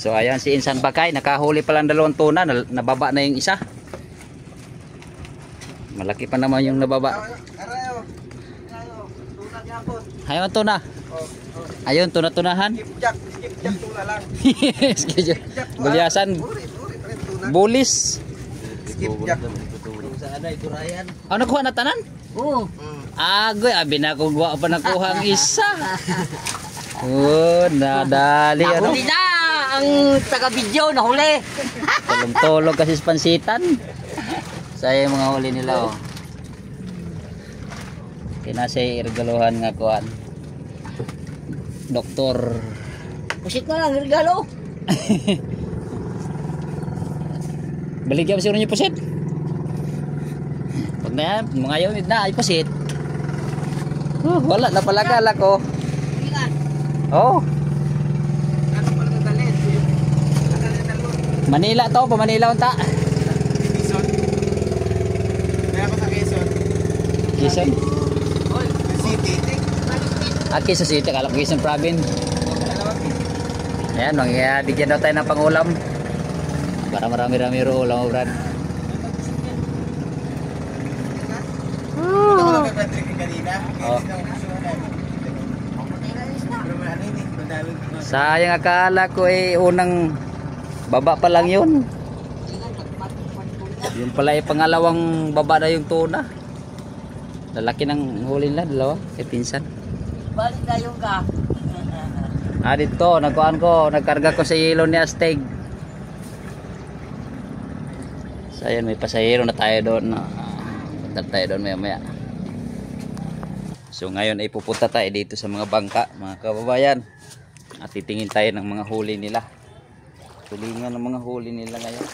So ayan si Insan Bakay, nakahuli pa lang 2 tuna, nababa na yung isa. Malaki pa naman yung nababa. Ayun tuna. Ayun tuna-tunahan. Skip tuna lang. Bulyasan. Bulis. Skip jack. Ano nakuha na tanan? Oo. Agoy, abi na ko guwa pa nakuha ang isa. Oh, nadali ano. Nahuli na ang taga-video, nahuli. Tulog-tulog kasi sa pansitan. Saya yung mga huli nila oh. Kinasay irgaluhan nga kuan. Doktor. Pusit na lang, regalo. Baligyan siguro niyo pusit. Pag na yan, mga yun na ay pusit. Wala na pala kala ko. Oh. Manila to, pa Manila unta. Quezon. Kaya ako sa Quezon. Quezon. City. Quezon City, kala ko Quezon Province. Ayan, bigyan daw tayo ng pangulam. Para marami-rami ro ulam, Brad. Oh. Sayang akala ko unang baba pa lang yun. Yung pala pangalawang baba na yung tuna. Lalaki ng huli nila, dalawa, pinsan. Balik na yung ka. Dito, nagkarga ko sa yelo ni Asteg. So ayan, may pasahero na tayo doon. Punta tayo doon maya-maya. So ngayon ay pupunta tayo dito sa mga bangka, mga kababayan. At titingin tayo ng mga huli nila. Tulingan ng mga huli nila ngayon.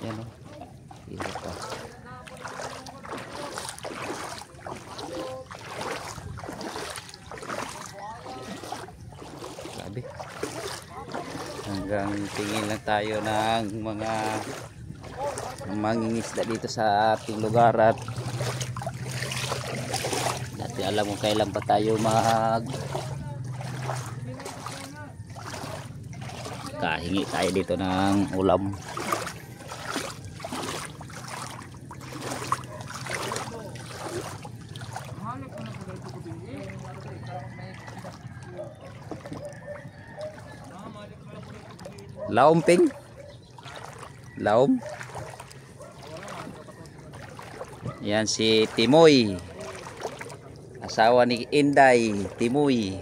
Yan o. Hirap pa. Grabe. Hanggang tingin lang tayo ng mga mangingisda dito sa ating lugar at dati alam mo kailan pa tayo kahingi tayo dito ng ulam. Laom ping. Laom. Yan si Timoy. Asawa ni Inday, Timoy.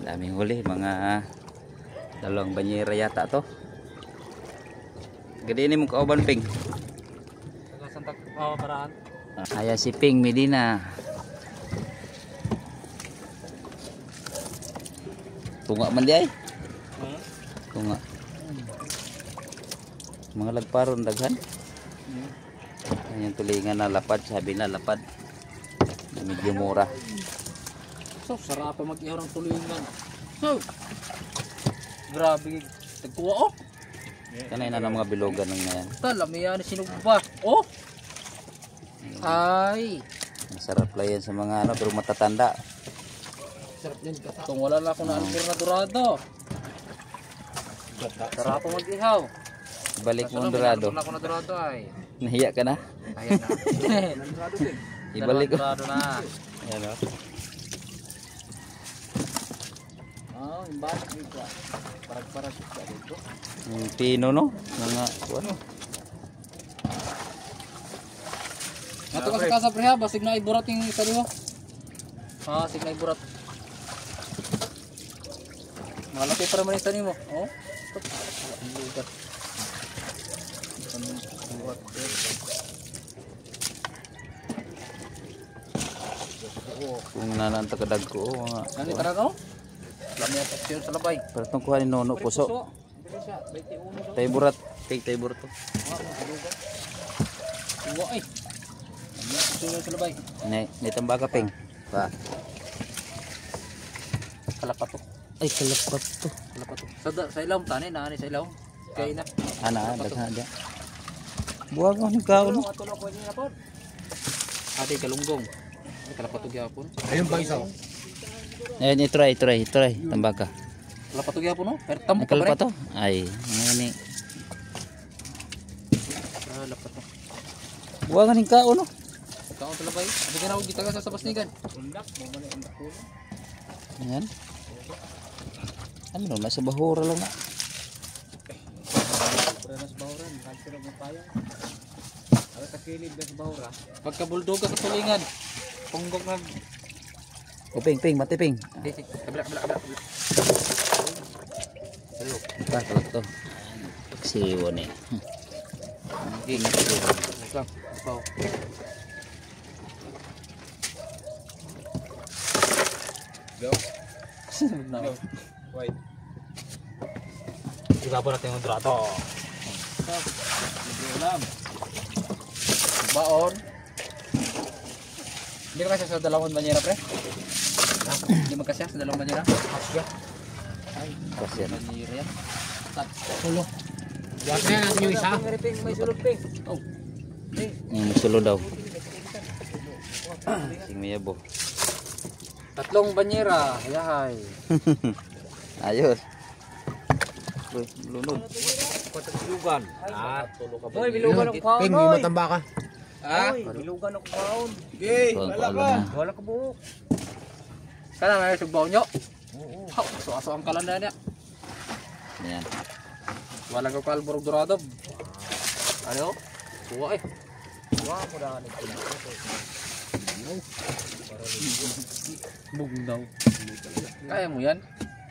Daming huli, mga 2 banyera yata to. Gadi ni mo kauban ping. Ayan si Ping Medina. Tunga man di ay. Tunga. Mga lagparon daghan. Yung tulingan na lapad, sabi na lapad. Na medyo mura. So, sarap pa mag-ihaw ng tulingan. So, grabe. Tagkuha oh. Kanay na ng mga bilogan ng ngayon. Talami yan, sinugba. Oh. Ay. Masarap lang yan sa mga pero matatanda. Sarap din. Kung wala na akong na-alpir na dorado. Sarap pa mag-ihaw. Balik mo dorado. Wala akong na dorado ay. Nahiya ka na? Ayan na. Ibalik ko. Dorado na. Ayan o. Oh, imbalik dito. Parag-parasok ka dito. Yung pino no? Mga ano? Nato ka sa kasa preha, basig na iburat yung isa diho. Sig na iburat. Malaki para man isa nimo. Oh. Kung nananta kadag ko mga. Nani tara ko? Lami at aksyon sa labay. Pero itong kuha ni Nono puso. Tay burat. Tay burat to. Uwa ay. Lami at aksyon sa labay. May tambaga ping. Pa. Kalapat to. Ay kalapat to. Kalapat to. Sa ilawom tani na sa ilawom. Kay na. Ana daghan dia. Buwag mo ni kaon. Ato na ko ni na pod. Ate kalunggong. Ay kalapatog yapon. Ayun ba isa? Ayan, itry. Tambaka. Kalapatog yapon no? Pero tampo Ay, ka kalpa pare. to? Ay, ngayon ni. Ah, lapat to. Huwag nga ning kao, no? Kaon tala bay. Abi ka na og gitaga sa basnigan. Ayan. Ano no, nasa bahura lang na. Pagka bulldog ka sa tulingan. Punggok na. Ping, matiping. Kabila. Bakit to? Siwon eh. Lang. Baw. Go. Sunod na. Wait. Igabo natin yung drato. Baon. Hindi ka kasi sa dalawang banyera, pre? Hindi mo kasi sa dalawang banyera? Asya. Kasi yan. Banyera yan. Tulo. Wag na natin yung isa. May sulod ping. Oh. Yung musulo daw. Sing mayabo. Tatlong banyera. Yahay. Ayos. Uy, lunod. Patalugan. Tulo ka Hoy, bilugan ako kaon. Ping, may matamba ka. Ah? Bilugan ako kaon. Okay, Tuwang wala paalo ka. na. Wala ka buhok. Kana may sugbaw nyo? Oo. So ang kalanda niya. Ayan. Wala ko kalborog dorado. Ano? Tuwa eh. Wala mo dahil. Bugnaw. Kaya mo yan?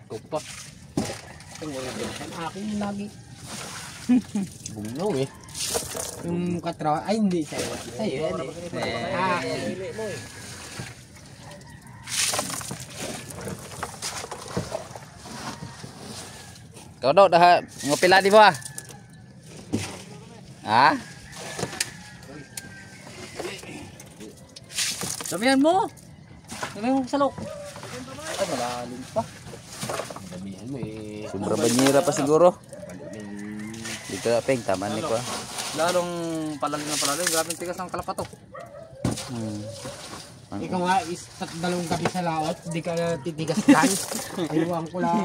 Ikaw pa. Ang akin lagi. Bugnaw eh. Yung katrawa, ay hindi sa'yo. Sa'yo yan eh. Ah, Pili mo eh. Kau daw dah ngopila di bawah. Ha? Damihan mo! Damihan mo sa loob. Ay, malalim pa. damihan mo eh. Sumber banyira pa siguro. Dito peng taman ni ko. Lalong palalim na palalim. Grabing tigas ng kalapato. Ikaw nga, dalawang gabi sa laot, di ka na titigas dyan. Ayuwang ko lang.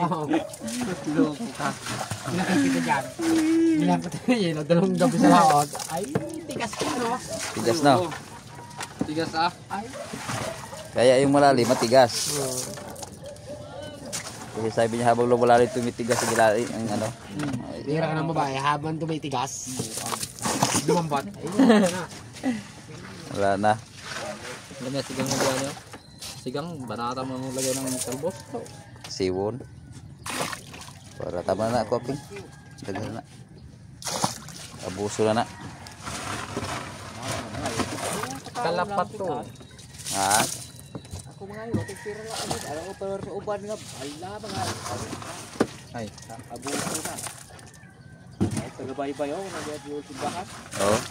Loko ka. Nakikita dyan. Bilang ko tayo yun, dalawang gabi sa laot. Ay, tigas ka no? Tigas no. Tigas ah. Ay. Kaya yung malalim matigas. Kasi sabi niya habang lumalalim tumitigas sa gilalim ang ano. Bira ka ng babae, habang tumitigas. Lumambat. Ay, wala na. Wala na. Alam niya, sigang mo niyo. Sigang, banata mo ang lagay ng talbos. Siwon. Para tama na ako ping. Dagan na. Abuso na na. Kalapato. Ha? Ako mga yun, pira lang ako. Alam ko pero sa uban nga. Ala mga. Ay. Abuso na. Ay, tagabay-bay ako. Nagyat yung simbahan. Oh.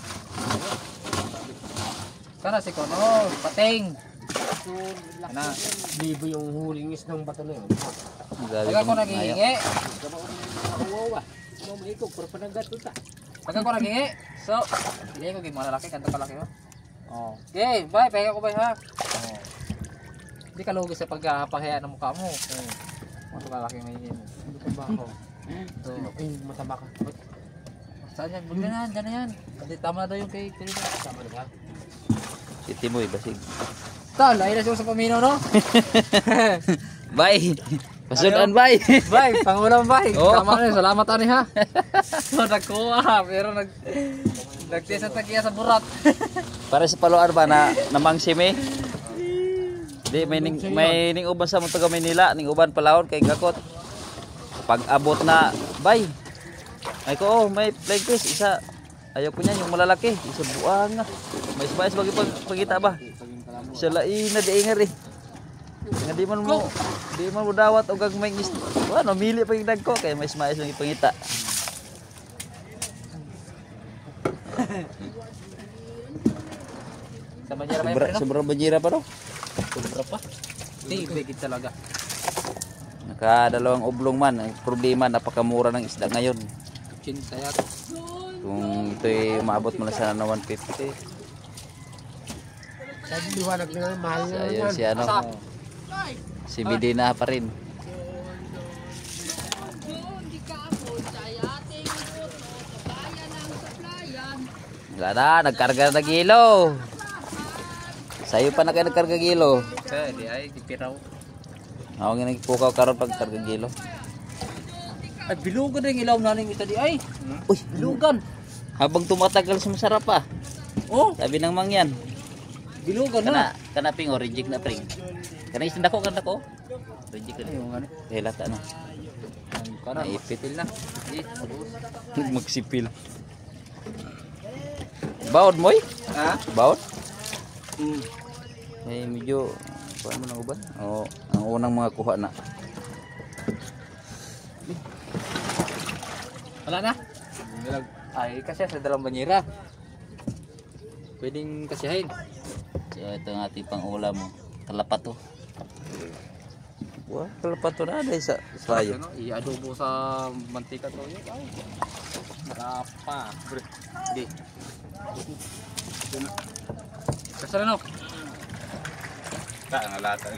Sana si Kono, pating. Ana, Libo yung huling isnang bato na yun. Grabe taga ko kong naghihingi. Kawawa. Mamlikog, pero pananggat ito ta. Taga ko naghihingi. So, hindi ko gimana laki, kanto ka laki mo. Oh. Okay, bye, pahinga ko bye ha. Oh. Hindi ka lugi sa pagpapahiya ng mukha mo. Oh. Kanto ka laki may mo. Ano ka ba ako? So, Ay, mataba ka. saan yan? Buti na yan, dyan na yan. Kasi tama na daw yung kay Trina. Tama na ba? City mo basig. Tal, ayun na siya sa paminaw, no? Bye. Pasudan bye. Bye, pangulam bye. Oh. Tama na yun, salamat ani ha. So, nagkuha, pero nagtesa tagiya sa burat. Para sa paluan ba na namangsime? Di may ning uban sa mga taga Manila, ning uban palawon kay gakot. Pag abot na, bye. Ay ko, may flag fish isa. Ayaw ko niyan yung malalaki, isa buang nga. May spice bagi pagkita ba? Sa lain na diingar eh. Nga di man mo dawat og gagmay ngis. Ano mili pa yung dagko kay may spice lang ipangita. Sa banyera ba yun? Sobrang banyera pa daw. Sobra pa. Hindi, bigit talaga. Nakadalawang oblong man. Ang problema, napakamura ng isda ngayon. Chinta yata. Kung ito'y maabot mo na sana na 150. Sabi liwanag na nga, mahal So, na ayun naman. si ano. Si Medina pa rin. Wala na, nagkarga na gilo. Sa'yo pa na kayo nagkarga gilo. Kaya di ay kipiraw. Ako nga nagpukaw karon pag karga gilo. Ay bilugan na yung ilaw namin ito di ay. Uy, Bilugan. habang tumatagal sa masarap pa. Oh, Sabi ng mangyan. bilugan na. Kana ping o reject na pring. Kana isinda ko kana ko. Reject na. Ayun nga ni. Hilata na. Kana Naipit. na. Di, terus. Magsipil. Baod moy? Ha? Baod? Eh medyo kuha mo ng uban. Oo, ang unang mga kuha na. Wala na. Ay kasi sa dalang banyera. Pwedeng kasiyahin. So ito ang ating pang-ulam. Talapat to. Wah, talapat to na dahil sa sayo. Ano, i-adobo sa mantika to yun. Ay. Marapa. Di. Kasal ano? Tak, nalata.